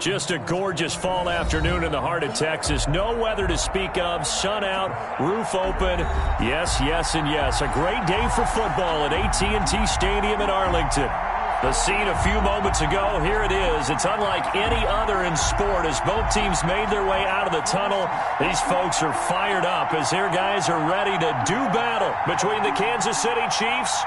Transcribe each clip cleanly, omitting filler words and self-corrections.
Just a gorgeous fall afternoon in the heart of Texas. No weather to speak of. Sun out, roof open. Yes, yes, and yes. A great day for football at AT&T Stadium in Arlington. The scene a few moments ago, here it is. It's unlike any other in sport as both teams made their way out of the tunnel. These folks are fired up as their guys are ready to do battle between the Kansas City Chiefs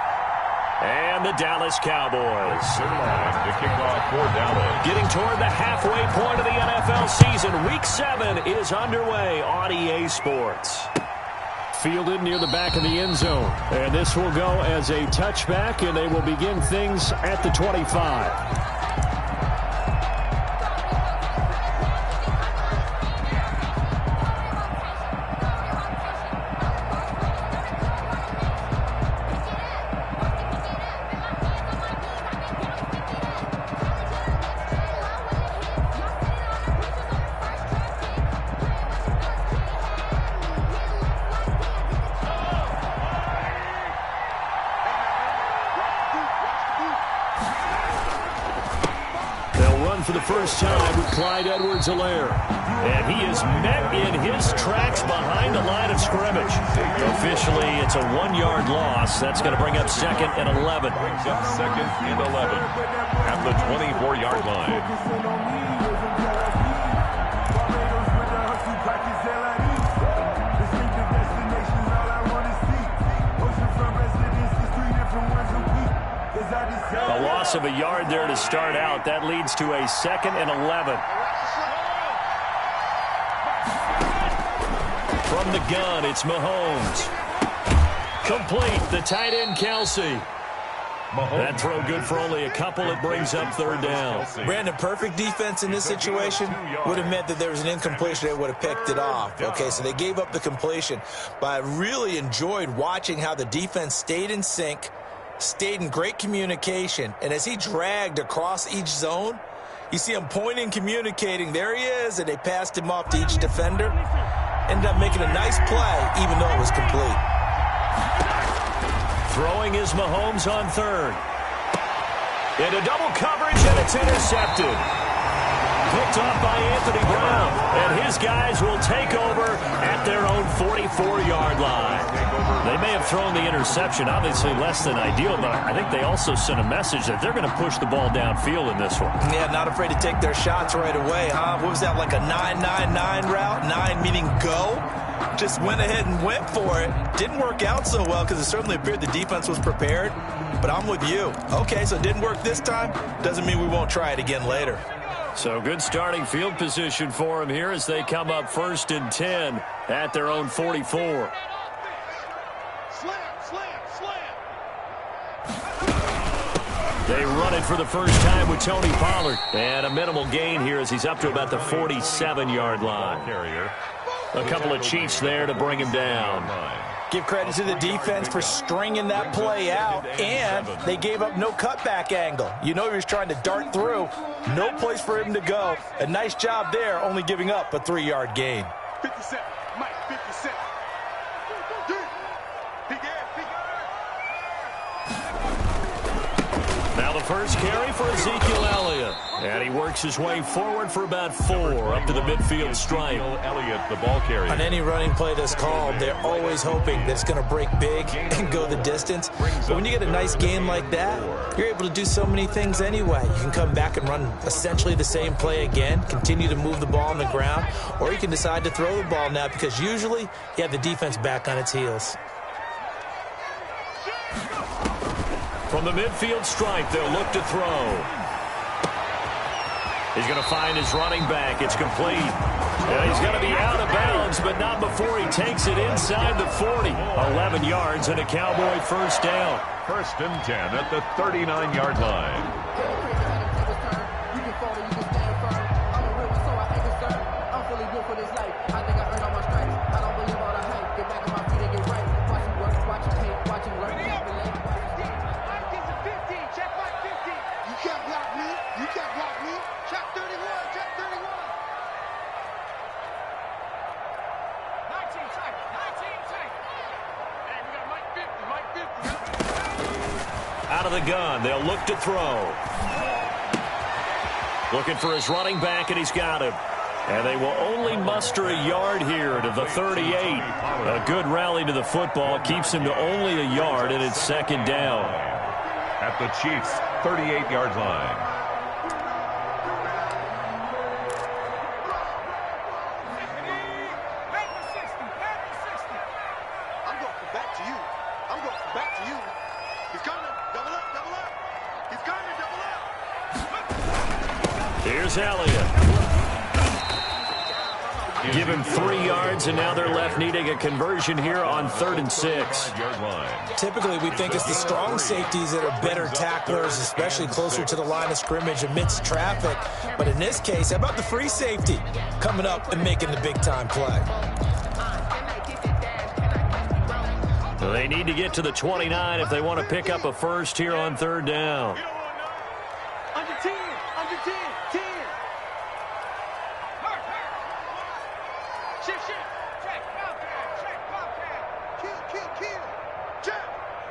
and the Dallas Cowboys. The kickoff for Dallas. Getting toward the halfway point of the NFL season. Week 7 is underway on EA Sports. Fielded near the back of the end zone. And this will go as a touchback, and they will begin things at the 25. For the first time with Clyde Edwards-Helaire. And he is met in his tracks behind the line of scrimmage. Officially, it's a 1-yard loss. That's going to bring up 2nd and 11. Brings up 2nd and 11 at the 24-yard line. A loss of a yard there to start out. That leads to a 2nd and 11. From the gun, it's Mahomes. Complete, the tight end, Kelsey. That throw good for only a couple. It brings up 3rd down. Brandon, perfect defense in this situation would have meant that there was an incompletion. They would have picked it off. Okay, so they gave up the completion. But I really enjoyed watching how the defense stayed in sync, stayed in great communication, and as he dragged across each zone, you see him pointing, communicating. There he is, and they passed him off to each defender. Ended up making a nice play, even though it was complete. Throwing is Mahomes on 3rd. Into double coverage, and it's intercepted. Picked off by Anthony Brown, and his guys will take over at their own 44-yard line. They may have thrown the interception, obviously less than ideal, but I think they also sent a message that they're going to push the ball downfield in this one. Yeah, not afraid to take their shots right away, huh? What was that, like a 9-9-9 route? 9 meaning go? Just went ahead and went for it. Didn't work out so well because it certainly appeared the defense was prepared, but I'm with you. Okay, so it didn't work this time. Doesn't mean we won't try it again later. So good starting field position for them here as they come up 1st and 10 at their own 44. They run it for the first time with Tony Pollard. And a minimal gain here as he's up to about the 47-yard line. A couple of Chiefs there to bring him down. Give credit to the defense for stringing that play out, and they gave up no cutback angle. You know he was trying to dart through. No place for him to go. A nice job there, only giving up a 3-yard gain. 57, Mike, 57. Now the first carry for Ezekiel Elliott. And he works his way forward for about 4 up to the midfield stripe. Elliott, the ball carrier. On any running play that's called, they're always hoping that it's going to break big and go the distance. But when you get a nice game like that, you're able to do so many things anyway. You can come back and run essentially the same play again, continue to move the ball on the ground, or you can decide to throw the ball now because usually you have the defense back on its heels. From the midfield stripe, they'll look to throw. He's going to find his running back. It's complete. And he's going to be out of bounds, but not before he takes it inside the 40. 11 yards and a Cowboy first down. 1st and 10 at the 39-yard line. Out of the gun, they'll look to throw. Looking for his running back, and he's got him. And they will only muster a yard here to the 38. A good rally to the football keeps him to only a yard, and it's second down. At the Chiefs' 38-yard line. I'm going to come back to you. I'm going to come back to you. He's coming. Double up, double up. He's coming, double up. Here's Elliott. Give him 3 yards, and now they're left needing a conversion here on 3rd and 6. Typically, we think it's the strong safeties that are better tacklers, especially closer to the line of scrimmage amidst traffic. But in this case, how about the free safety coming up and making the big-time play? They need to get to the 29 if they want to pick up a first here on 3rd down. Under 10, under 10, 10. Shift, shift. Check, kill, kill, kill. Check,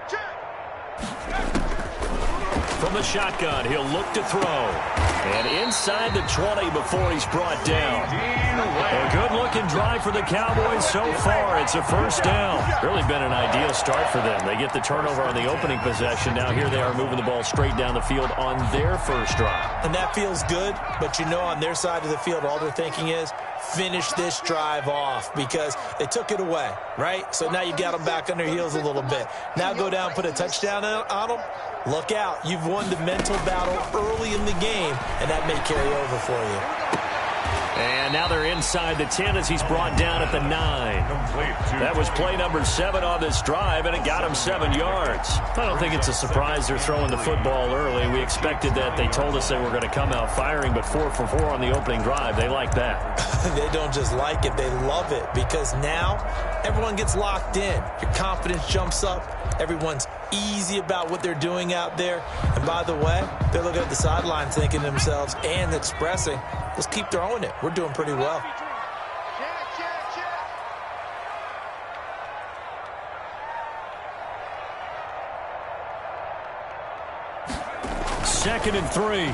check. From the shotgun, he'll look to throw. And inside the 20 before he's brought down. A good-looking drive for the Cowboys so far. It's a first down. Really been an ideal start for them. They get the turnover on the opening possession. Now here they are moving the ball straight down the field on their first drive. And that feels good, but you know on their side of the field, all they're thinking is, finish this drive off because they took it away, right? So now you got them back on their heels a little bit. Now go down, put a touchdown on them. Look out. You've won the mental battle early in the game, and that may carry over for you. And now they're inside the 10 as he's brought down at the 9. That was play number 7 on this drive, and it got him 7 yards. I don't think it's a surprise they're throwing the football early. We expected that. They told us they were going to come out firing, but 4 for 4 on the opening drive. They like that. They don't just like it. They love it because now everyone gets locked in. Your confidence jumps up. Everyone's easy about what they're doing out there. And by the way, they're looking at the sideline thinking to themselves and expressing, let's keep throwing it. We're doing pretty well. Second and 3.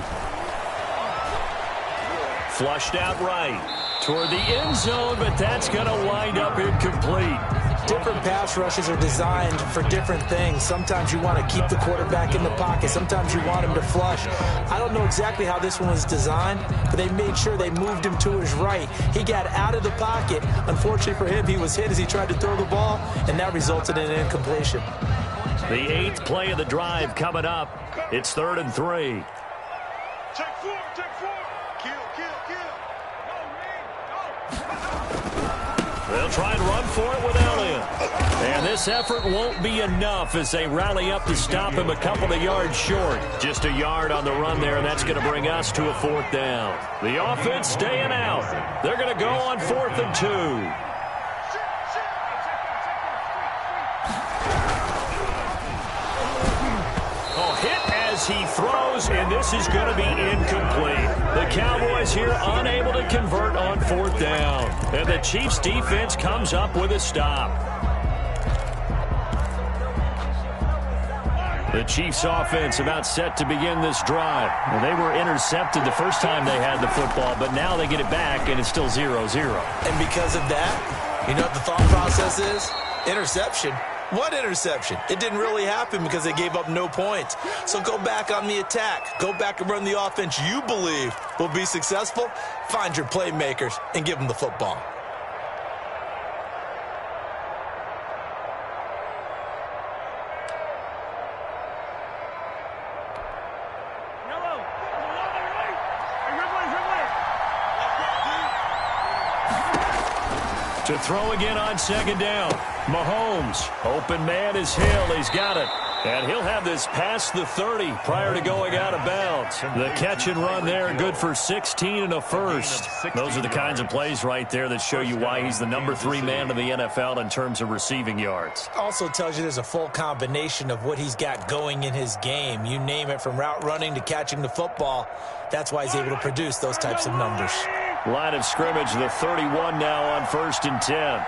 Flushed out right toward the end zone, but that's going to wind up incomplete. Different pass rushes are designed for different things. Sometimes you want to keep the quarterback in the pocket. Sometimes you want him to flush. I don't know exactly how this one was designed, but they made sure they moved him to his right. He got out of the pocket. Unfortunately for him, he was hit as he tried to throw the ball, and that resulted in an incompletion. The 8th play of the drive coming up. It's 3rd and 3. Check 4, check 4. Kill, kill, kill. They'll try and run for it with Elliott. And this effort won't be enough as they rally up to stop him a couple of yards short. Just a yard on the run there, and that's going to bring us to a 4th down. The offense staying out. They're going to go on 4th and 2. He throws, and this is going to be incomplete. The Cowboys here unable to convert on 4th down. And the Chiefs defense comes up with a stop. The Chiefs offense about set to begin this drive. Well, they were intercepted the first time they had the football, but now they get it back, and it's still 0-0. And because of that, you know what the thought process is? Interception. What interception? It didn't really happen because they gave up no points. So go back on the attack. Go back and run the offense you believe will be successful. Find your playmakers and give them the football. To throw again on 2nd down. Mahomes, open man is Hill. He's got it. And he'll have this past the 30 prior to going out of bounds. The catch and run there, good for 16 and a first. Those are the kinds of plays right there that show you why he's the number 3 man in the NFL in terms of receiving yards. Also tells you there's a full combination of what he's got going in his game. You name it, from route running to catching the football. That's why he's able to produce those types of numbers. Line of scrimmage, the 31 now on 1st and 10.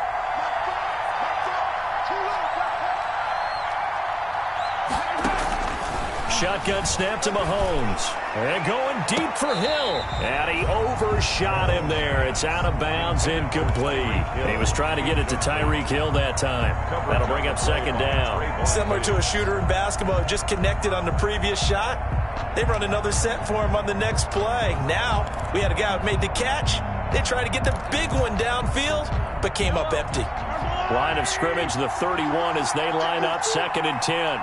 shotgun snap to Mahomes. And going deep for Hill. And he overshot him there. It's out of bounds, incomplete. He was trying to get it to Tyreek Hill that time. That'll bring up second down. Similar to a shooter in basketball, just connected on the previous shot. They run another set for him on the next play. Now, we had a guy who made the catch. They tried to get the big one downfield, but came up empty. Line of scrimmage, the 31 as they line up, 2nd and 10.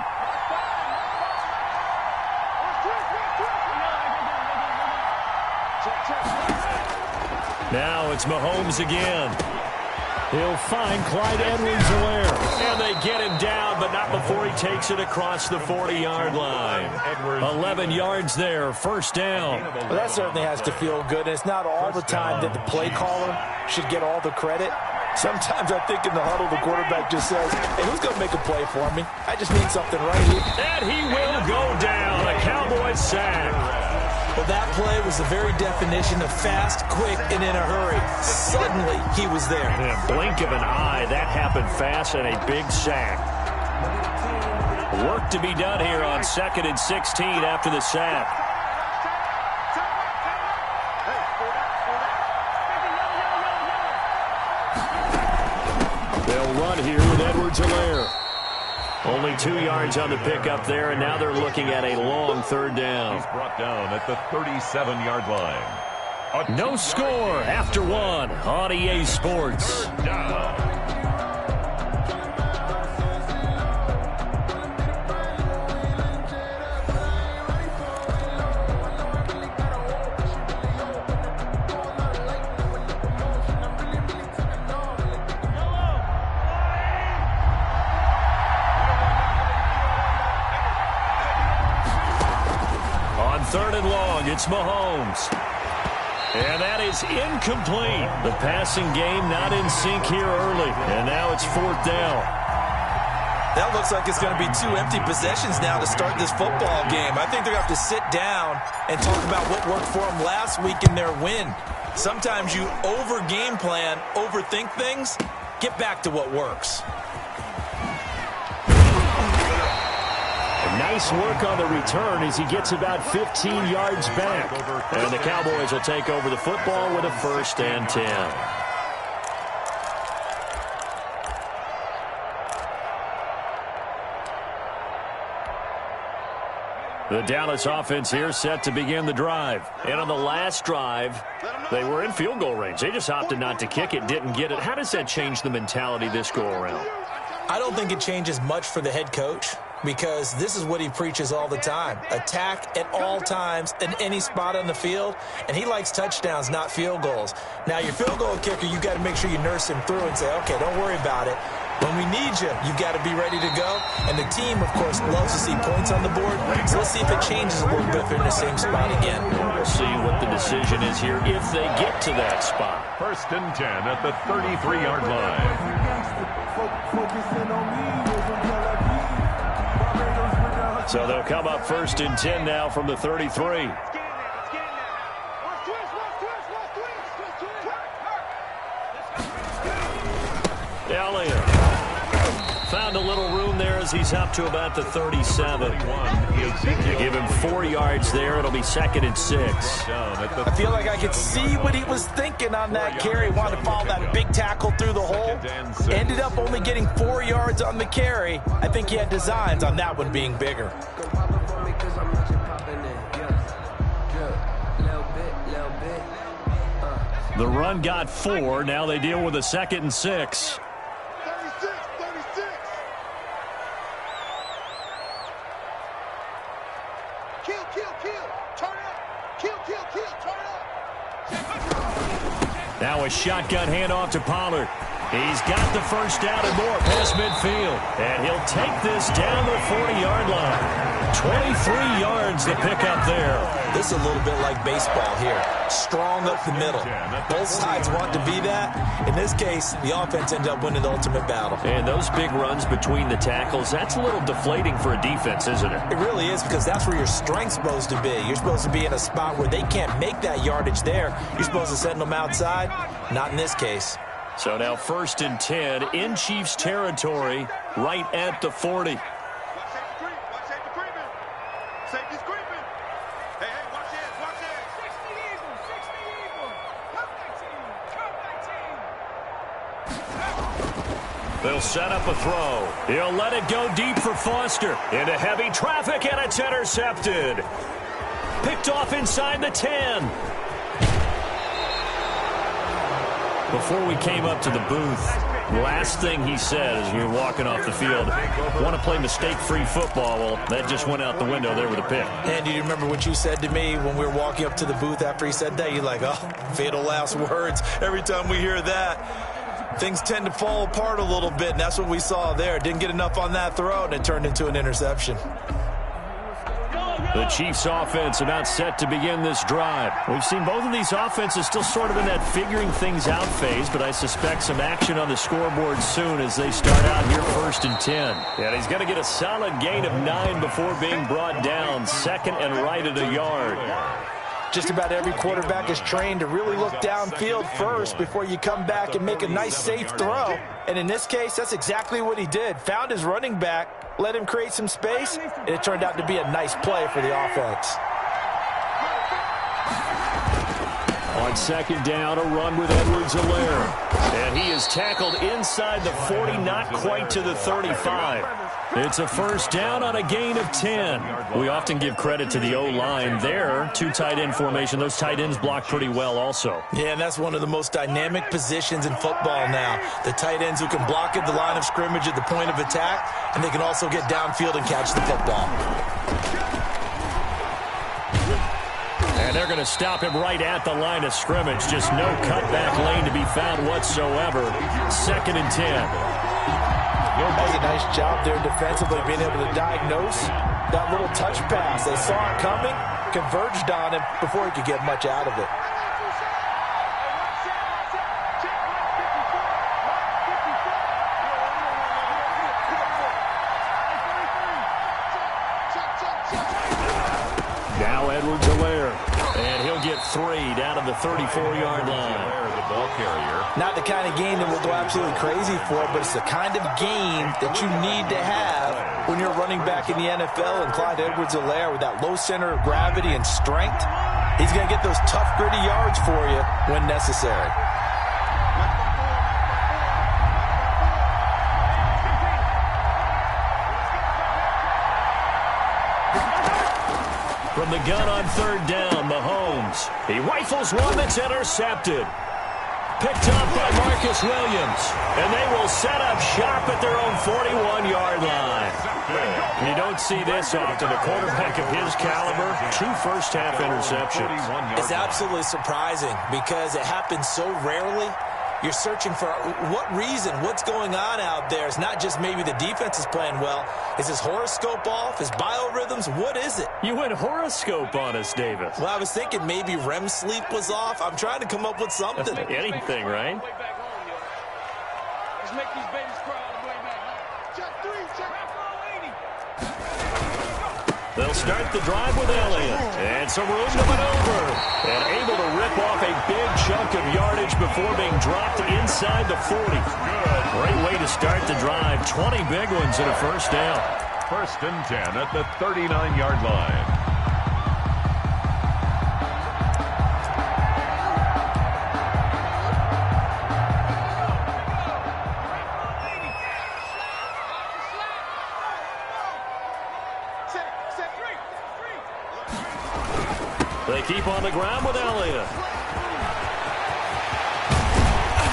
Now it's Mahomes again. He'll find Clyde Edwards-Helaire. And they get him down, but not before he takes it across the 40-yard line. 11 yards there, first down. Well, that certainly has to feel good. It's not all the time that the play caller should get all the credit. Sometimes I think in the huddle, the quarterback just says, hey, who's going to make a play for me? I just need something right here. And he will go down. A Cowboys sack. Well, that play was the very definition of fast, quick, and in a hurry. Suddenly, he was there. In a blink of an eye, that happened fast and a big sack. Work to be done here on 2nd and 16 after the sack. They'll run here with Edwards-Helaire. Only 2 yards on the pickup there, and now they're looking at a long third down. He's brought down at the 37-yard line. No score after one on EA Sports. Third down. Third and long, it's Mahomes. And that is incomplete. The passing game not in sync here early. And now it's 4th down. That looks like it's going to be 2 empty possessions now to start this football game. I think they're going to have to sit down and talk about what worked for them last week in their win. Sometimes you over-game plan, overthink things. Get back to what works. Nice work on the return as he gets about 15 yards back. And the Cowboys will take over the football with a 1st and 10. The Dallas offense here set to begin the drive. And on the last drive, they were in field goal range. They just opted not to kick it, didn't get it. How does that change the mentality this go-around? I don't think it changes much for the head coach, because this is what he preaches all the time. Attack at all times in any spot on the field, and he likes touchdowns, not field goals. Now, your field goal kicker, you got to make sure you nurse him through and say, okay, don't worry about it. When we need you, you've got to be ready to go. And the team, of course, loves to see points on the board. So let's see if it changes a little bit if they're in the same spot again. We'll see what the decision is here if they get to that spot. 1st and 10 at the 33-yard line. So they'll come up 1st and 10 now from the 33. Elliott found a little room there as he's up to about the 37. You give him 4 yards there. It'll be 2nd and 6. I feel like I could see what he was thinking on that carry. Wanted to follow that big tackle through the hole. Ended up only getting 4 yards on the carry. I think he had designs on that one being bigger. The run got 4. Now they deal with a 2nd and 6. Now a shotgun handoff to Pollard. He's got the first down and more past midfield. And he'll take this down the 40-yard line. 23 yards to pick up there. This is a little bit like baseball here. Strong up the middle. Both sides want to be that. In this case, the offense ended up winning the ultimate battle. And those big runs between the tackles, that's a little deflating for a defense, isn't it? It really is, because that's where your strength's supposed to be. You're supposed to be in a spot where they can't make that yardage there. You're supposed to send them outside. Not in this case. So now 1st and 10 in Chiefs territory right at the 40. Safety's creeping. Hey, watch this, watch this. 60 Eagles, 60 Eagles. Come back team. They'll set up a throw. He'll let it go deep for Foster. Into heavy traffic, and it's intercepted. Picked off inside the 10. Before we came up to the booth, last thing he said as we were walking off the field, want to play mistake-free football. Well, that just went out the window there with a pick. And do you remember what you said to me when we were walking up to the booth after he said that? You're like, oh, fatal last words. Every time we hear that, things tend to fall apart a little bit, and that's what we saw there. Didn't get enough on that throw, and it turned into an interception. The Chiefs offense about set to begin this drive. We've seen both of these offenses still sort of in that figuring things out phase, but I suspect some action on the scoreboard soon as they start out here 1st and 10. And he's going to get a solid gain of 9 before being brought down. 2nd and right at a yard. Just about every quarterback is trained to really look downfield first before you come back and make a nice, safe throw. And in this case, that's exactly what he did. Found his running back, let him create some space, and it turned out to be a nice play for the offense. On 2nd down, a run with Edwards-Helaire. And he is tackled inside the 40, not quite to the 35. It's a 1st down on a gain of 10. We often give credit to the O-line there. 2 tight end formation. Those tight ends block pretty well also. Yeah, and that's one of the most dynamic positions in football now. The tight ends who can block at the line of scrimmage at the point of attack, and they can also get downfield and catch the football. And they're going to stop him right at the line of scrimmage. Just no cutback lane to be found whatsoever. 2nd and 10. Does a nice job there defensively, being able to diagnose that little touch pass. They saw it coming, converged on him before he could get much out of it. Now Edwards-Helaire, and he'll get 3 down to the 34-yard line. Ball carrier. Not the kind of game that we'll go absolutely crazy for, but it's the kind of game that you need to have when you're running back in the NFL. And Clyde Edwards-Helaire, with that low center of gravity and strength, he's going to get those tough, gritty yards for you when necessary. From the gun on 3rd down, Mahomes. He rifles one that's intercepted. Picked up by Marcus Williams. And they will set up shop at their own 41-yard line. You don't see this often. A quarterback of his caliber, 2 first-half interceptions. It's absolutely surprising because it happens so rarely. You're searching for what reason, what's going on out there. It's not just maybe the defense is playing well. Is his horoscope off? His biorhythms? What is it? You went horoscope on us, Davis. Well, I was thinking maybe REM sleep was off. I'm trying to come up with something. Anything, right? Let's make these babies cry all the way back home. Check 3, check. They'll start the drive with Elliott. And some room to maneuver. And able to rip off a big chunk of yardage before being dropped inside the 40. Great way to start the drive. 20 big ones and a 1st down. 1st and 10 at the 39-yard line. They keep on the ground with Elliott.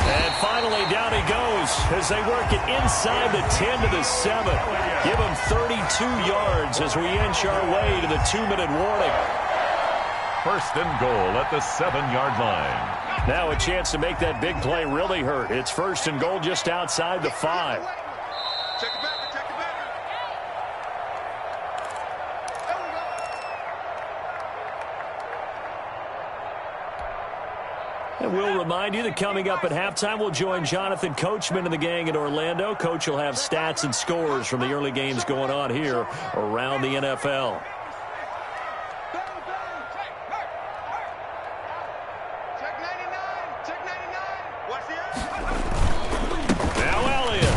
And finally, down he goes as they work it inside the 10 to the 7. Give him 32 yards as we inch our way to the 2-minute warning. 1st and goal at the 7-yard line. Now a chance to make that big play really hurt. It's 1st and goal just outside the 5. Check it back, check it back. And we'll remind you that coming up at halftime, we'll join Jonathan Coachman and the gang in Orlando. Coach will have stats and scores from the early games going on here around the NFL. Check 99, check 99. Watch the Now Elliott.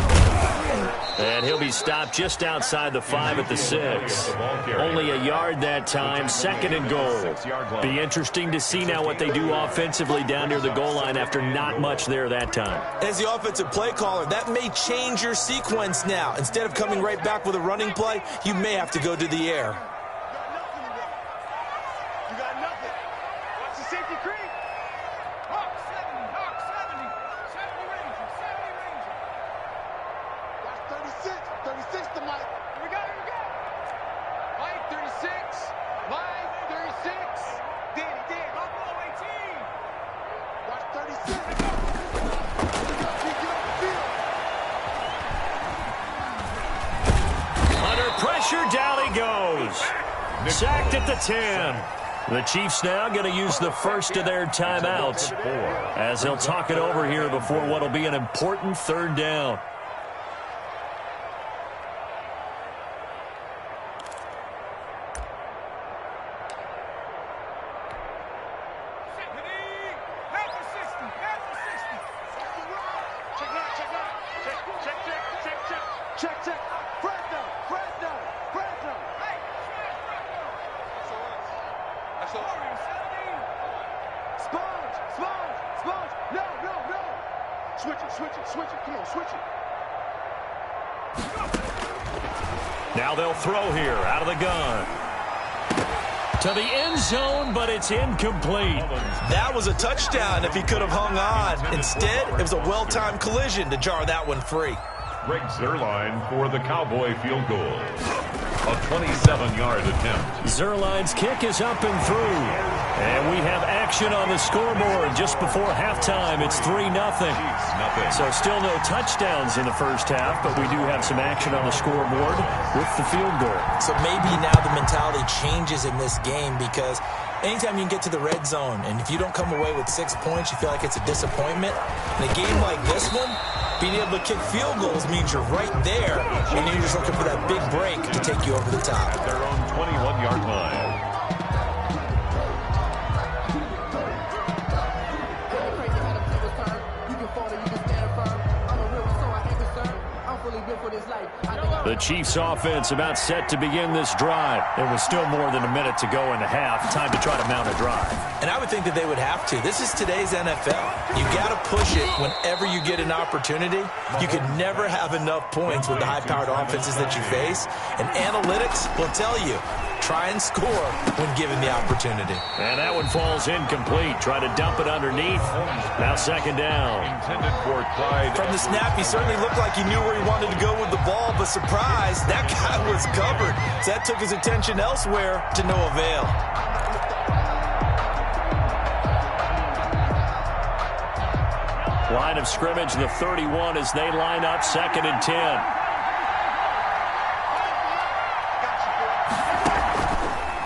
And he'll be stopped just outside the 5 at the 6. Only a yard that time, 2nd and goal. Be interesting to see now what they do offensively down near the goal line after not much there that time. As the offensive play caller, that may change your sequence now. Instead of coming right back with a running play, you may have to go to the air. You got nothing. Watch the safety creep. Hawk 70, Hawk 70. 70 Ranger, 70 Ranger. Watch 36. 36 to Mike. Here we go, here we go. Mike 36. Mike 36. Danny. Buffalo 18. Watch 36. Keep it on the field. Under pressure, down he goes. Sacked at the 10. The Chiefs now going to use the first of their timeouts as they'll talk it over here before what will be an important 3rd down. Check. Fresno. Hey, That's all. Warrior 70. Sponge. No. Switch it. Come on, switch it. Now they'll throw here out of the gun. To the end zone, but it's incomplete. That was a touchdown if he could have hung on. Instead, it was a well-timed collision to jar that one free. Greg Zerline for the Cowboy field goal. A 27-yard attempt. Zerline's kick is up and through. And we have action on the scoreboard just before halftime. It's 3-0. So still no touchdowns in the first half, but we do have some action on the scoreboard with the field goal. So maybe now the mentality changes in this game because anytime you can get to the red zone, and if you don't come away with 6 points, you feel like it's a disappointment. In a game like this one, being able to kick field goals means you're right there, and you're just looking for that big break to take you over the top. At their own 21-yard line. The Chiefs offense about set to begin this drive. There was still more than a minute to go in the half. Time to try to mount a drive. And I would think that they would have to. This is today's NFL. You got to push it whenever you get an opportunity. You can never have enough points with the high-powered offenses that you face. And analytics will tell you, try and score when given the opportunity. And that one falls incomplete. Try to dump it underneath. Now 2nd down. Intended for Clyde. From the snap, he certainly looked like he knew where he wanted to go with the ball, but surprise, that guy was covered. So that took his attention elsewhere to no avail. Line of scrimmage, the 31 as they line up 2nd and 10.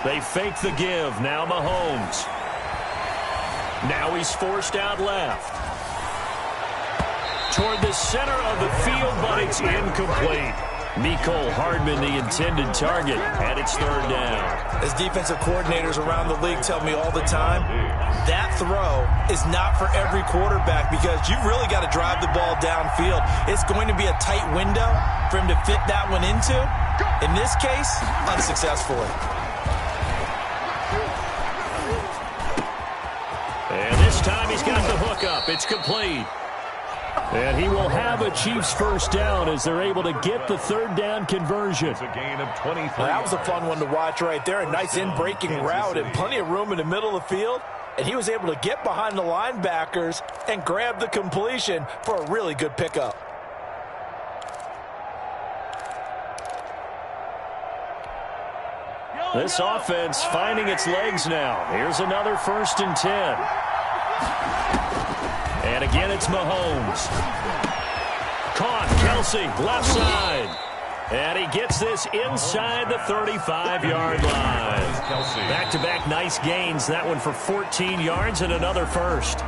They fake the give. Now Mahomes. Now he's forced out left. Toward the center of the field, but it's incomplete. Mecole Hardman, the intended target, and it's 3rd down. As defensive coordinators around the league tell me all the time, that throw is not for every quarterback because you've really got to drive the ball downfield. It's going to be a tight window for him to fit that one into. In this case, unsuccessfully. And this time he's got the hook up. It's complete. And he will have a Chiefs first down as they're able to get the 3rd down conversion. It's a gain of 23. Well, that was a fun one to watch right there. A nice in-breaking route and plenty of room in the middle of the field. And he was able to get behind the linebackers and grab the completion for a really good pickup. This offense finding its legs now. Here's another 1st and 10. And again, it's Mahomes. Caught, Kelsey, left side. And he gets this inside the 35-yard line. Back-to-back nice gains. That one for 14 yards and another first.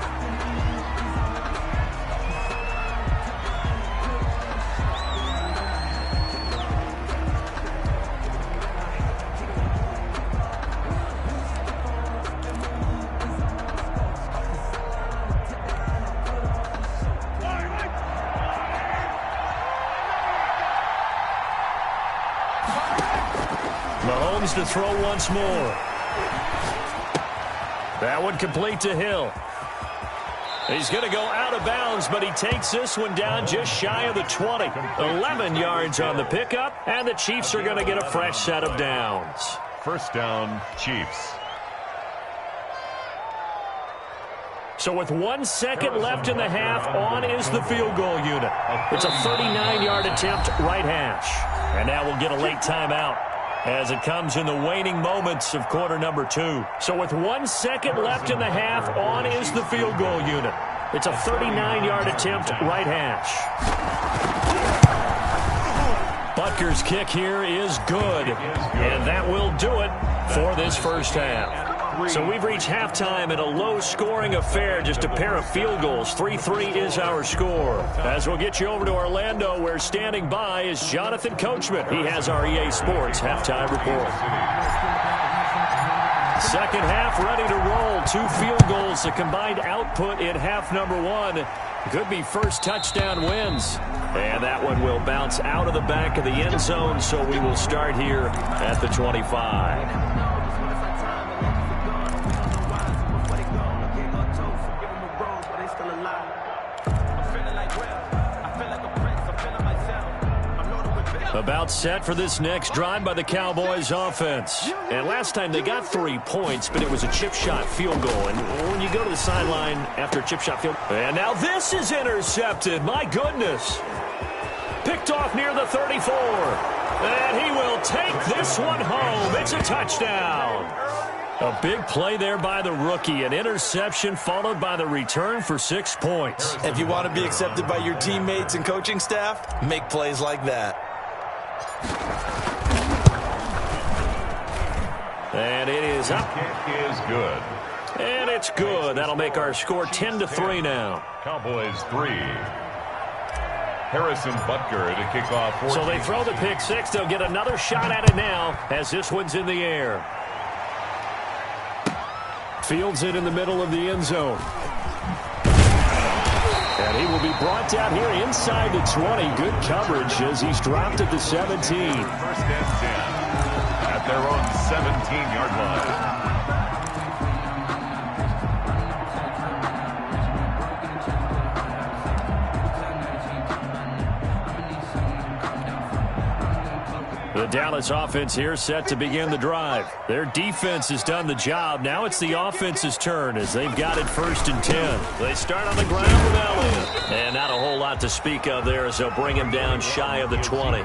Jones to throw once more. That one complete to Hill. He's going to go out of bounds, but he takes this one down just shy of the 20. 11 yards on the pickup, and the Chiefs are going to get a fresh set of downs. First down, Chiefs. So with 1 second left in the half, on is the field goal unit. It's a 39-yard attempt, right hash. And now we'll get a late timeout as it comes in the waning moments of quarter number 2. So with 1 second left in the half, on is the field goal unit. It's a 39-yard attempt, right hash. Butker's kick here is good, and that will do it for this first half. So we've reached halftime in a low-scoring affair, just a pair of field goals. 3-3 is our score. As we'll get you over to Orlando, where standing by is Jonathan Coachman. He has our EA Sports halftime report. Second half ready to roll. 2 field goals, the combined output in half number 1. Could be first touchdown wins. And that one will bounce out of the back of the end zone, so we will start here at the 25. About set for this next drive by the Cowboys offense. And last time they got 3 points, but it was a chip shot field goal. And when you go to the sideline after a chip shot field goal. And now this is intercepted. My goodness. Picked off near the 34. And he will take this one home. It's a touchdown. A big play there by the rookie. An interception followed by the return for 6 points. If you want to be accepted by your teammates and coaching staff, make plays like that. And it is up. Kick is good. And it's good. That'll make our score 10-3 now. Cowboys 3. Harrison Butker to kick off. 14. So they throw the pick 6. They'll get another shot at it now as this one's in the air. Fields it in the middle of the end zone. And he will be brought down here inside the 20. Good coverage as he's dropped at the 17. First and 10 at their own 17-yard line. The Dallas offense here set to begin the drive. Their defense has done the job. Now it's the offense's turn as they've got it 1st and 10. They start on the ground with Elliott. And not a whole lot to speak of there as they'll bring him down shy of the 20.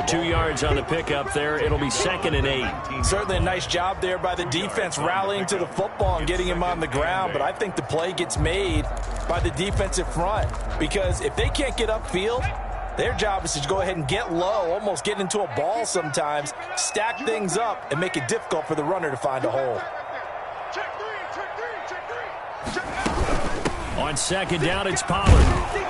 2 yards on the pickup there. It'll be 2nd and 8. Certainly a nice job there by the defense rallying to the football and getting him on the ground. But I think the play gets made by the defensive front because if they can't get upfield, their job is to go ahead and get low, almost get into a ball sometimes, stack things up, and make it difficult for the runner to find a hole. On 2nd down, it's Pollard.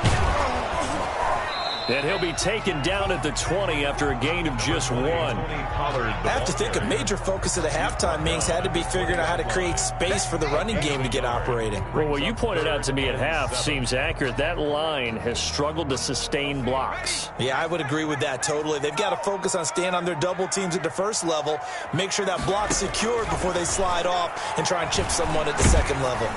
And he'll be taken down at the 20 after a gain of just 1. I have to think a major focus of the halftime meetings had to be figuring out how to create space for the running game to get operating. Well, what you pointed out to me at half seems accurate. That line has struggled to sustain blocks. Yeah, I would agree with that totally. They've got to focus on staying on their double teams at the first level, make sure that block's secured before they slide off and try and chip someone at the second level.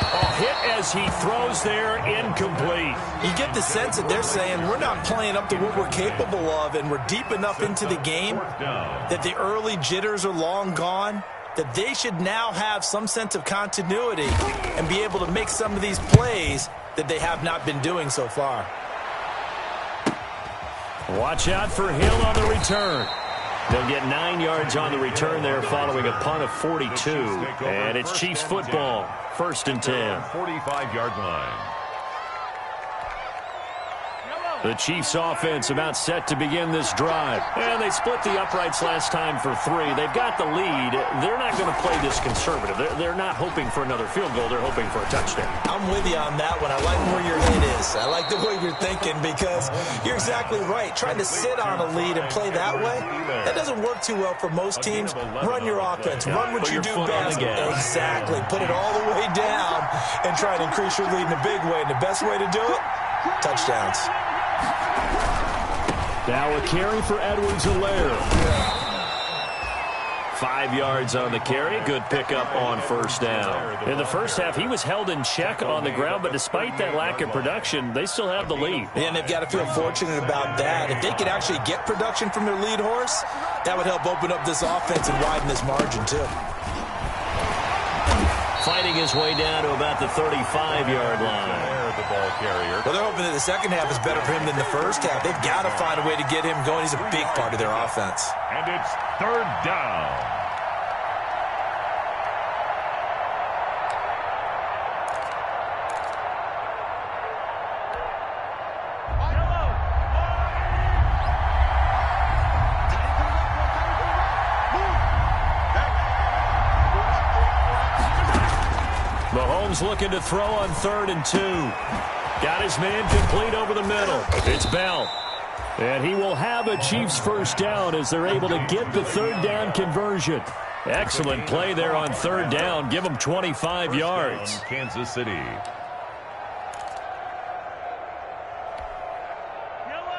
A hit as he throws there, incomplete. You get the sense that they're saying we're not playing up to what we're capable of, and we're deep enough into the game that the early jitters are long gone, that they should now have some sense of continuity and be able to make some of these plays that they have not been doing so far. Watch out for Hill on the return. They'll get 9 yards on the return there following a punt of 42. And it's Chiefs football, 1st and 10. 45-yard line. The Chiefs offense about set to begin this drive. And they split the uprights last time for 3. They've got the lead. They're not going to play this conservative. They're not hoping for another field goal. They're hoping for a touchdown. I'm with you on that one. I like where your head is. I like the way you're thinking because you're exactly right. Trying to sit on a lead and play that way, that doesn't work too well for most teams. Run your offense. Run what you do best. Exactly. Put it all the way down and try to increase your lead in a big way. And the best way to do it, touchdowns. Now a carry for Edwards-Helaire. 5 yards on the carry. Good pickup on first down. In the first half, he was held in check on the ground, but despite that lack of production, they still have the lead. And they've got to feel fortunate about that. If they could actually get production from their lead horse, that would help open up this offense and widen this margin, too. Fighting his way down to about the 35-yard line. The ball carrier. Well, they're hoping that the second half is better for him than the first half. They've got to find a way to get him going. He's a big part of their offense. And it's third down. Mahomes looking to throw on 3rd and 2. Got his man complete over the middle. It's Bell. And he will have a Chiefs first down as they're able to get the 3rd down conversion. Excellent play there on 3rd down. Give them 25 yards. Kansas City.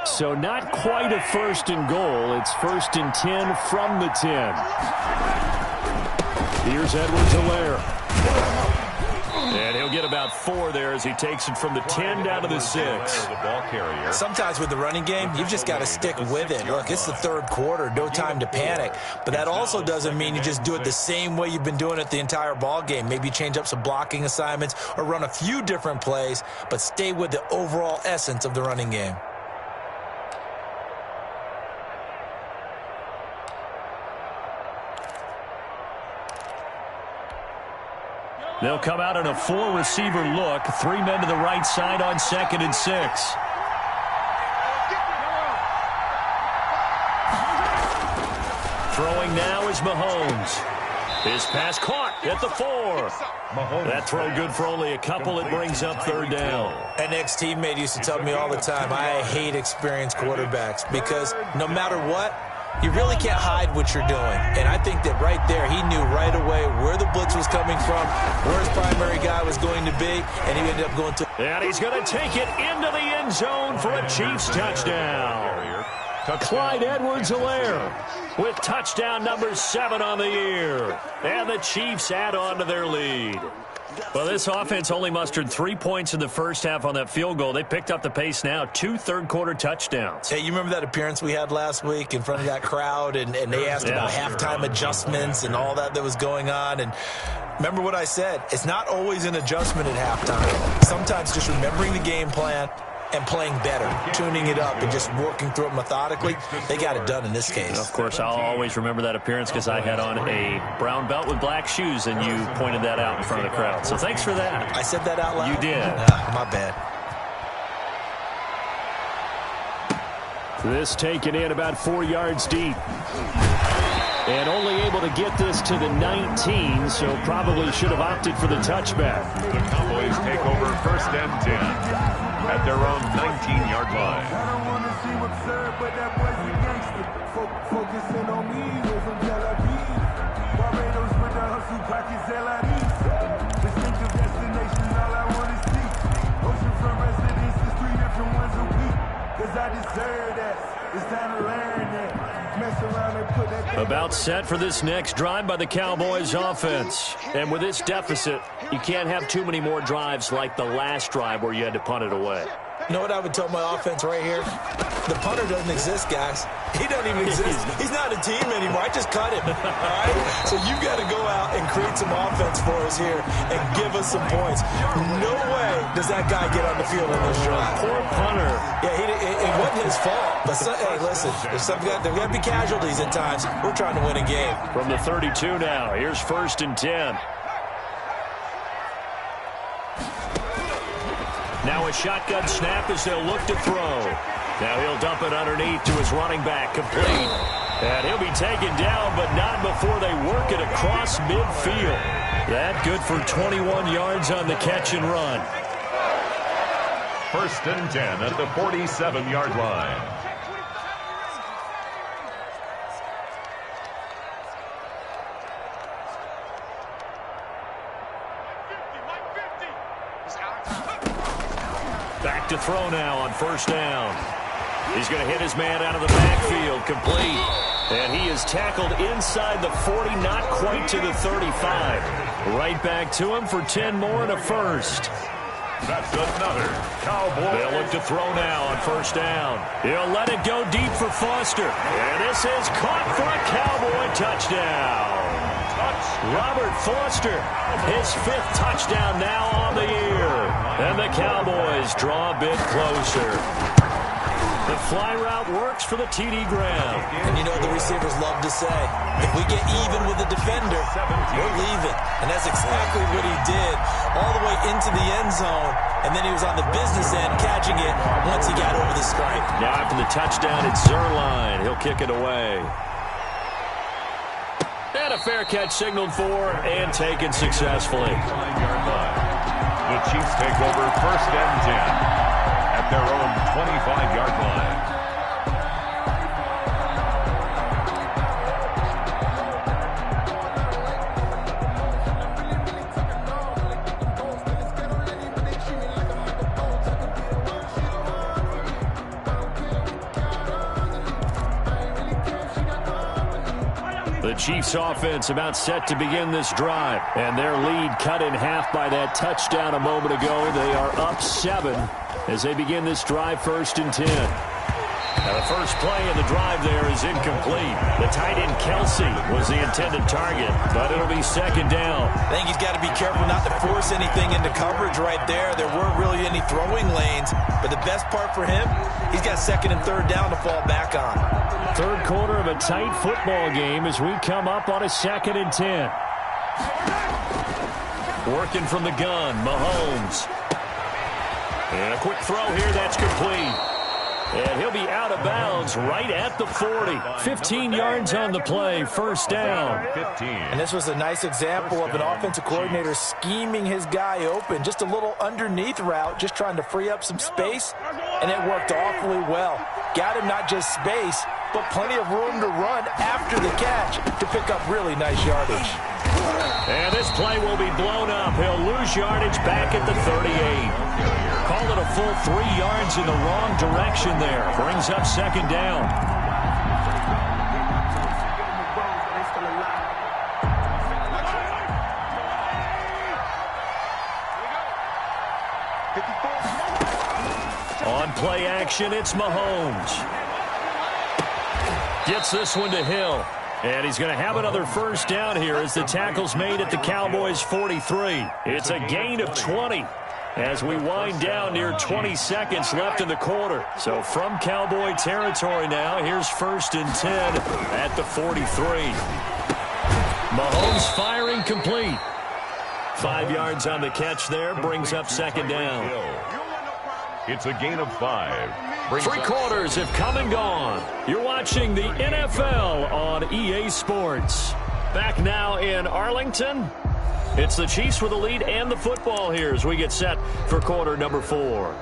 So not quite a 1st and goal. It's 1st and 10 from the 10. Here's Edwards-Helaire. And he'll get about 4 there as he takes it from the 10 down to the 6. Sometimes with the running game, you've just got to stick with it. Look, it's the 3rd quarter, no time to panic. But that also doesn't mean you just do it the same way you've been doing it the entire ball game. Maybe change up some blocking assignments or run a few different plays, but stay with the overall essence of the running game. They'll come out in a 4-receiver look. 3 men to the right side on 2nd and 6. Throwing now is Mahomes. His pass caught at the 4. That throw good for only a couple. It brings up 3rd down. An ex-teammate used to tell me all the time, I hate experienced quarterbacks because no matter what, you really can't hide what you're doing. And I think that right there, he knew right away where the blitz was coming from, where his primary guy was going to be, and he ended up going to... And he's going to take it into the end zone for a Chiefs touchdown. Clyde Edwards-Helaire with touchdown number 7 on the year. And the Chiefs add on to their lead. Well, this offense only mustered 3 points in the first half on that field goal. They picked up the pace now, 2 third-quarter touchdowns. Hey, you remember that appearance we had last week in front of that crowd, and they asked about halftime adjustments and all that was going on, and remember what I said. It's not always an adjustment at halftime. Sometimes just remembering the game plan and playing better, tuning it up and just working through it methodically. They got it done in this case. Of course, I'll always remember that appearance because I had on a brown belt with black shoes, and you pointed that out in front of the crowd. So thanks for that. I said that out loud? You did. My bad. This taken in about 4 yards deep. And only able to get this to the 19, so probably should have opted for the touchback. The Cowboys take over 1st and 10 at their own 19-yard line. I don't want to seem absurd, but that boy's a gangster. Focusing on me, we're from Tel Aviv. Barbados with the hustle, pockets LIDs. Distinctive destination, all I want to see. Oceanfront residences, 3 different ones a week. Cause I deserve that. It's time to learn that. Mess around and put that. About set for this next drive by the Cowboys offense. And with this deficit, you can't have too many more drives like the last drive where you had to punt it away. You know what I would tell my offense right here? The punter doesn't exist, guys. He doesn't even exist. He's not a team anymore. I just cut him. All right? So you've got to go out and create some offense for us here and give us some points. No way does that guy get on the field in this drive. Poor punter. Yeah, it wasn't his fault. But, hey, listen, there's got to be casualties at times. We're trying to win a game. From the 32 now, here's 1st and 10. Now a shotgun snap as they'll look to throw. Now he'll dump it underneath to his running back, complete. And he'll be taken down, but not before they work it across midfield. That good for 21 yards on the catch and run. 1st and 10 at the 47-yard line. Back to throw now on 1st down. He's going to hit his man out of the backfield, complete. And he is tackled inside the 40, not quite to the 35. Right back to him for 10 more and a first. That's another Cowboy. They'll look to throw now on first down. He'll let it go deep for Foster. And this is caught for a Cowboy touchdown. Robert Foster, his 5th touchdown now on the year. And the Cowboys draw a bit closer. The fly route works for the TD Graham. And you know what the receivers love to say? If we get even with the defender, we're leaving. And that's exactly what he did all the way into the end zone. And then he was on the business end catching it once he got over the stripe. Now after the touchdown, it's Zerline. He'll kick it away. And a fair catch signaled for and taken successfully. The Chiefs take over first and 10 at their own 25-yard line. The Chiefs offense about set to begin this drive, and their lead cut in half by that touchdown a moment ago. They are up 7 as they begin this drive, first and 10. Now the first play of the drive there is incomplete. The tight end Kelsey was the intended target, but it'll be second down. I think he's got to be careful not to force anything into coverage right there. There weren't really any throwing lanes, but the best part for him, he's got second and third down to fall back on. Third quarter of a tight football game as we come up on a second and 10. Working from the gun, Mahomes. And a quick throw here, that's complete. And he'll be out of bounds right at the 40. 15 yards on the play, first down. 15. And this was a nice example of an offensive coordinator scheming his guy open. Just a little underneath route, just trying to free up some space, and it worked awfully well. Got him not just space, but plenty of room to run after the catch to pick up really nice yardage. And this play will be blown up. He'll lose yardage back at the 38. Call it a full 3 yards in the wrong direction there. Brings up second down. On play action, it's Mahomes. Gets this one to Hill. And he's going to have another first down here as the tackle's made at the Cowboys' 43. It's a gain of 20 as we wind down near 20 seconds left in the quarter. So from Cowboy territory now, here's first and 10 at the 43. Mahomes firing complete. 5 yards on the catch there, brings up second down. It's a gain of 5. 3 quarters have come and gone. You're watching the NFL on EA Sports. Back now in Arlington. It's the Chiefs with the lead and the football here as we get set for quarter number 4.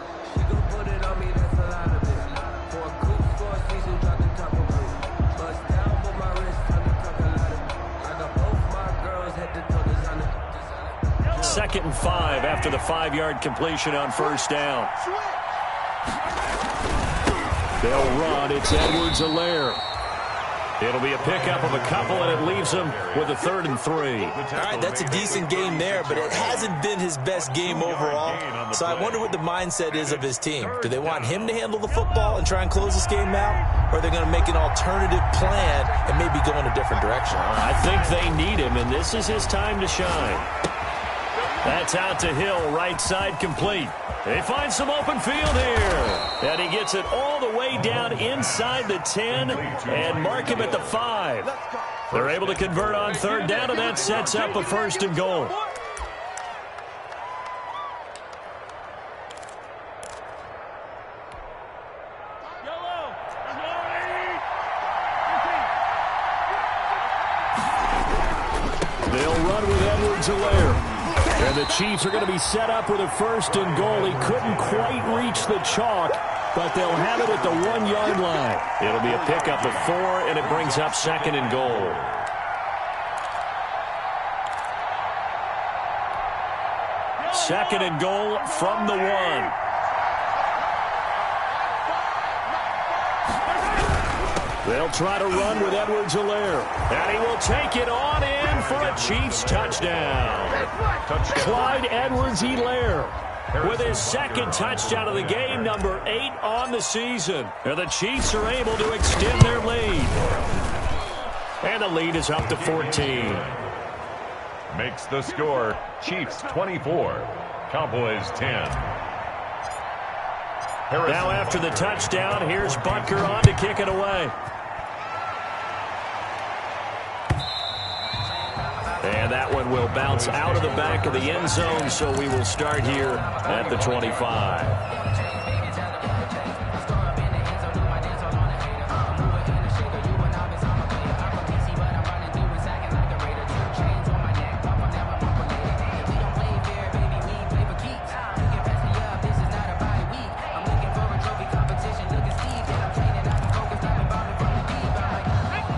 Second and 5 after the 5-yard completion on first down. They'll run. It's Edwards-Helaire. It'll be a pickup of a couple, and it leaves them with a 3rd and 3. All right, that's a decent game there, but it hasn't been his best game overall. So I wonder what the mindset is of his team. Do they want him to handle the football and try and close this game out? Or are they going to make an alternative plan and maybe go in a different direction? I think they need him, and this is his time to shine. That's out to Hill, right side complete. They find some open field here. And he gets it all the way down inside the 10 and mark him at the 5. They're able to convert on third down, and that sets up a first and goal. They'll run with Edwards-Helaire. And the Chiefs are going to be set up with a first and goal. He couldn't quite reach the chalk, but they'll have it at the 1-yard line. It'll be a pickup of 4, and it brings up second and goal. Second and goal from the 1. They'll try to run with Edwards-Helaire. And he will take it on in for a Chiefs touchdown. Clyde Edwards-Helaire with his second touchdown of the game, number 8 on the season. And the Chiefs are able to extend their lead. And the lead is up to 14. Makes the score Chiefs 24, Cowboys 10. Now after the touchdown, here's Butker on to kick it away. And that one will bounce out of the back of the end zone, so we will start here at the 25.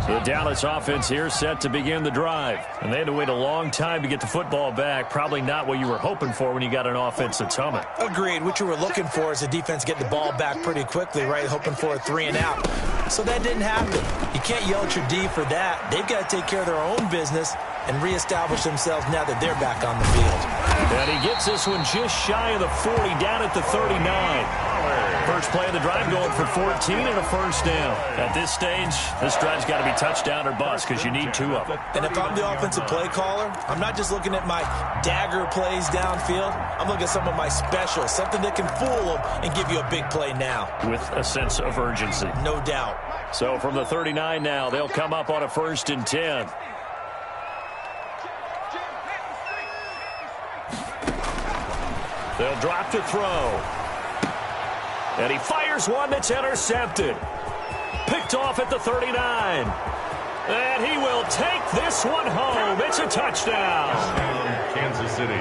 The Dallas offense here set to begin the drive. And they had to wait a long time to get the football back. Probably not what you were hoping for when you got an offense that's humming. Agreed. What you were looking for is the defense getting the ball back pretty quickly, right? Hoping for a 3 and out. So that didn't happen. You can't yell at your D for that. They've got to take care of their own business and reestablish themselves now that they're back on the field. And he gets this one just shy of the 40, down at the 39. First play of the drive going for 14 and a first down. At this stage, this drive's got to be touchdown or bust because you need 2 of them. And if I'm the offensive play caller, I'm not just looking at my dagger plays downfield. I'm looking at some of my specials, something that can fool them and give you a big play now. With a sense of urgency. No doubt. So from the 39 now, they'll come up on a 1st and 10. They'll drop to throw. And he fires one that's intercepted. Picked off at the 39. And he will take this one home. It's a touchdown. Kansas City.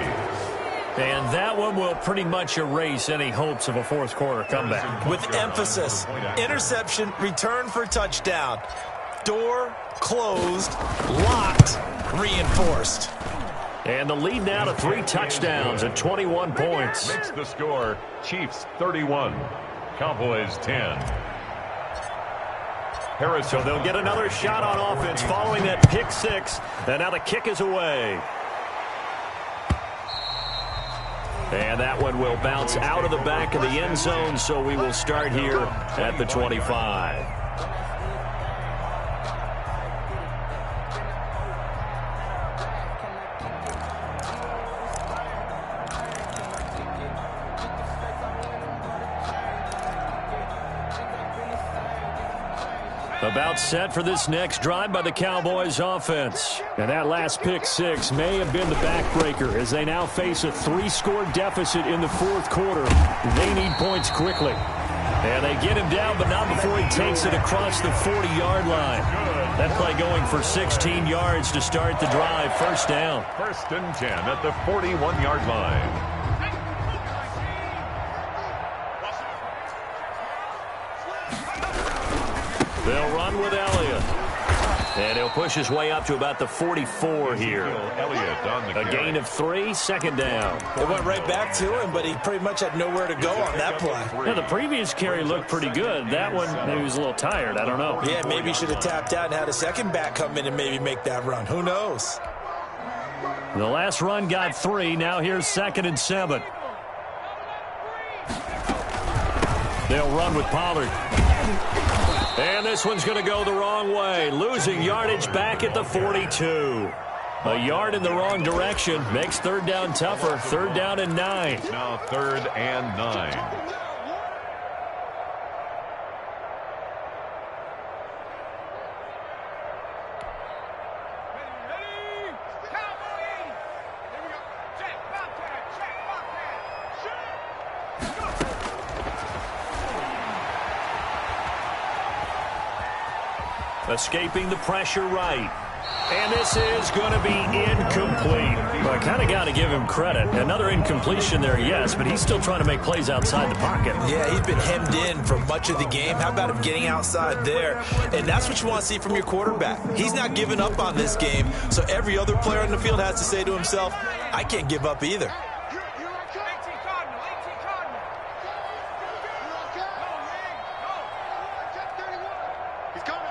And that one will pretty much erase any hopes of a fourth quarter comeback. With emphasis. Interception, return for touchdown. Door closed, locked, reinforced. And the lead now to 3 touchdowns at 21 points. Makes the score Chiefs 31, Cowboys 10. So they'll get another shot on offense following that pick 6. And now the kick is away. And that one will bounce out of the back of the end zone, so we will start here at the 25. About set for this next drive by the Cowboys offense. And that last pick 6 may have been the backbreaker as they now face a 3-score deficit in the fourth quarter. They need points quickly. And they get him down, but not before he takes it across the 40-yard line. That play going for 16 yards to start the drive. First down. 1st and 10 at the 41-yard line. They'll run with Elliott. And he'll push his way up to about the 44 here. Elliott on the A gain of 3, 2nd down. It went right back to him, but he pretty much had nowhere to go on that play. Yeah, the previous carry looked pretty good. That one, maybe he was a little tired. I don't know. Yeah, maybe he should have tapped out and had a second back come in and maybe make that run. Who knows? The last run got 3. Now here's 2nd and 7. They'll run with Pollard. And this one's going to go the wrong way. Losing yardage back at the 42. A yard in the wrong direction makes 3rd down tougher. 3rd down and 9. Now 3rd and 9. Escaping the pressure right. And this is going to be incomplete. But I kind of got to give him credit. Another incompletion there, yes, but he's still trying to make plays outside the pocket. Yeah, he's been hemmed in for much of the game. How about him getting outside there? And that's what you want to see from your quarterback. He's not giving up on this game, so every other player on the field has to say to himself, I can't give up either. He's coming.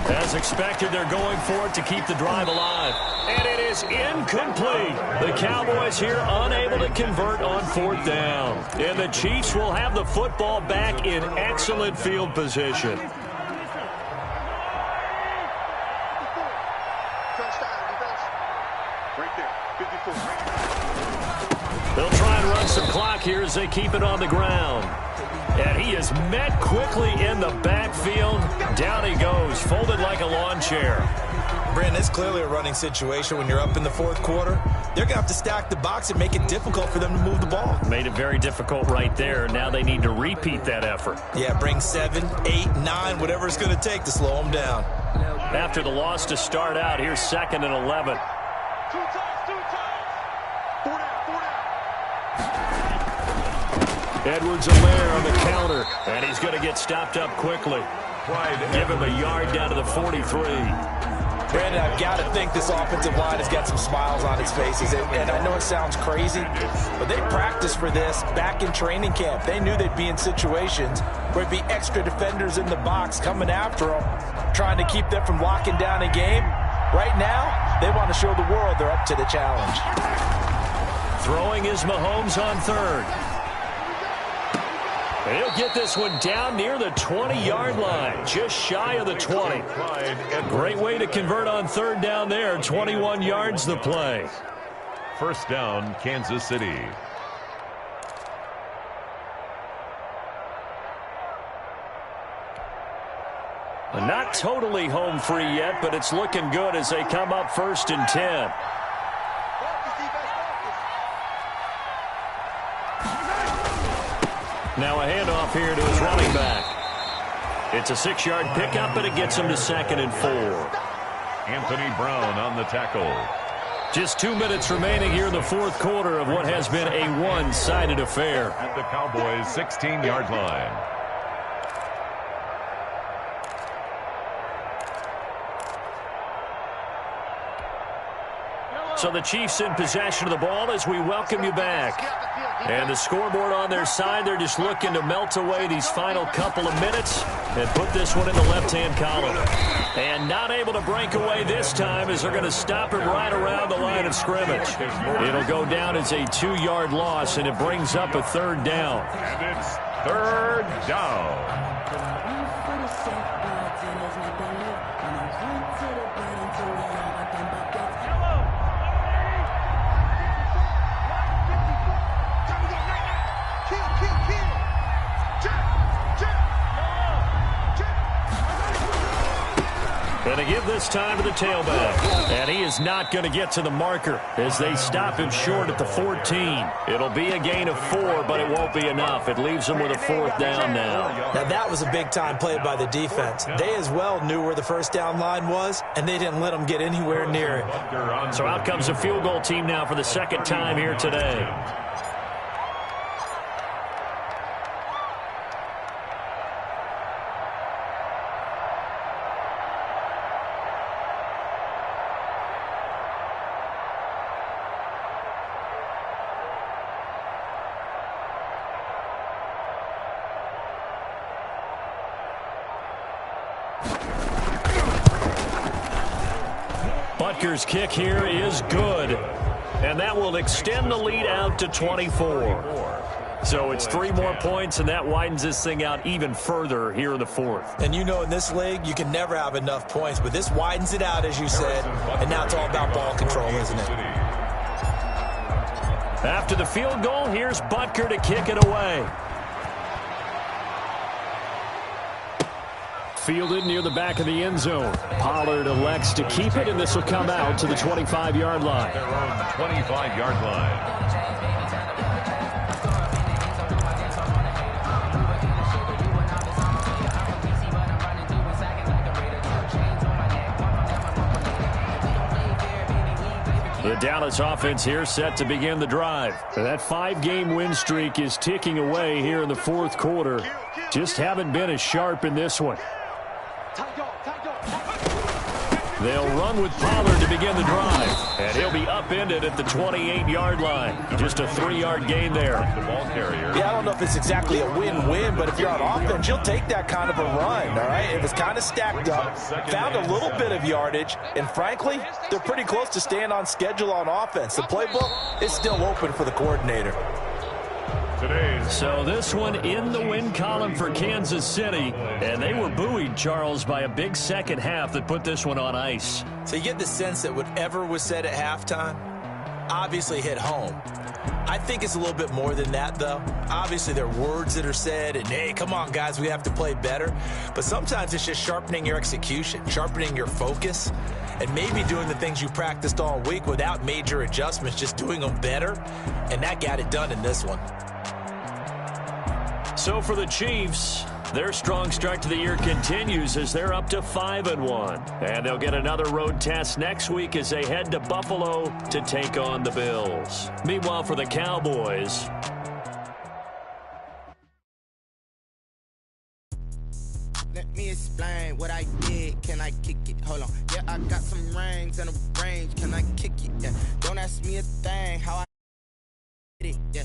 As expected, they're going for it to keep the drive alive. And it is incomplete. The Cowboys here unable to convert on 4th down. And the Chiefs will have the football back in excellent field position. They'll try and run some clock here as they keep it on the ground. And he is met quickly in the backfield. Down he goes, folded like a lawn chair. Brandon, it's clearly a running situation when you're up in the 4th quarter. They're going to have to stack the box and make it difficult for them to move the ball. Made it very difficult right there. Now they need to repeat that effort. Yeah, bring 7, 8, 9, whatever it's going to take to slow them down. After the loss to start out, here's 2nd and 11. Edwards-Helaire on the counter, and he's going to get stopped up quickly. Give him a yard down to the 43. Brandon, I've got to think this offensive line has got some smiles on its faces. And I know it sounds crazy, but they practiced for this back in training camp. They knew they'd be in situations where it'd be extra defenders in the box coming after them, trying to keep them from locking down a game. Right now, they want to show the world they're up to the challenge. Throwing is Mahomes on 3rd. He'll get this one down near the 20-yard line, just shy of the 20. Great way to convert on 3rd down there, 21 yards the play. 1st down, Kansas City. Not totally home free yet, but it's looking good as they come up 1st and 10. Now a handoff here to his running back. It's a 6-yard pickup, and it gets him to 2nd and 4. Anthony Brown on the tackle. Just 2 minutes remaining here in the 4th quarter of what has been a one-sided affair. At the Cowboys' 16-yard line. So the Chiefs in possession of the ball as we welcome you back. And the scoreboard on their side, they're just looking to melt away these final couple of minutes and put this one in the left-hand column. And not able to break away this time as they're going to stop him right around the line of scrimmage. It'll go down as a 2-yard loss, and it brings up a 3rd down. And it's 3rd down. And they give this time to the tailback. And he is not going to get to the marker as they stop him short at the 14. It'll be a gain of 4, but it won't be enough. It leaves him with a 4th down now. Now, that was a big-time play by the defense. They as well knew where the 1st down line was, and they didn't let them get anywhere near it. So out comes the field goal team now for the 2nd time here today. Butker's kick here is good, and that will extend the lead out to 24. So it's 3 more points, and that widens this thing out even further here in the 4th. And you know in this league, you can never have enough points, but this widens it out, as you said, and now it's all about ball control, isn't it? After the field goal, here's Butker to kick it away. Fielded near the back of the end zone. Pollard elects to keep it, and this will come out to the 25-yard line. Their own 25-yard line. The Dallas offense here set to begin the drive. That 5-game win streak is ticking away here in the 4th quarter. Just haven't been as sharp in this one. They'll run with Pollard to begin the drive, and he'll be upended at the 28-yard line. Just a 3-yard gain there. The ball carrier. Yeah, I don't know if if it's exactly a win-win, but if you're on offense, you'll take that kind of a run, all right? It was kind of stacked up, found a little bit of yardage, and frankly, they're pretty close to staying on schedule on offense. The playbook is still open for the coordinator. So this one in the win column for Kansas City, and they were buoyed, Charles, by a big second half that put this one on ice. So you get the sense that whatever was said at halftime obviously hit home. I think it's a little bit more than that, though. Obviously, there are words that are said, and, hey, come on, guys, we have to play better. But sometimes it's just sharpening your execution, sharpening your focus, and maybe doing the things you practiced all week without major adjustments, just doing them better, and that got it done in this one. So for the Chiefs, their strong start to the year continues as they're up to 5-1. And they'll get another road test next week as they head to Buffalo to take on the Bills. Meanwhile, for the Cowboys, let me explain what I did. Can I kick it? Hold on. Yeah, I got some rings and a range. Can I kick it? Yeah. Don't ask me a thing. How I did it? Yeah.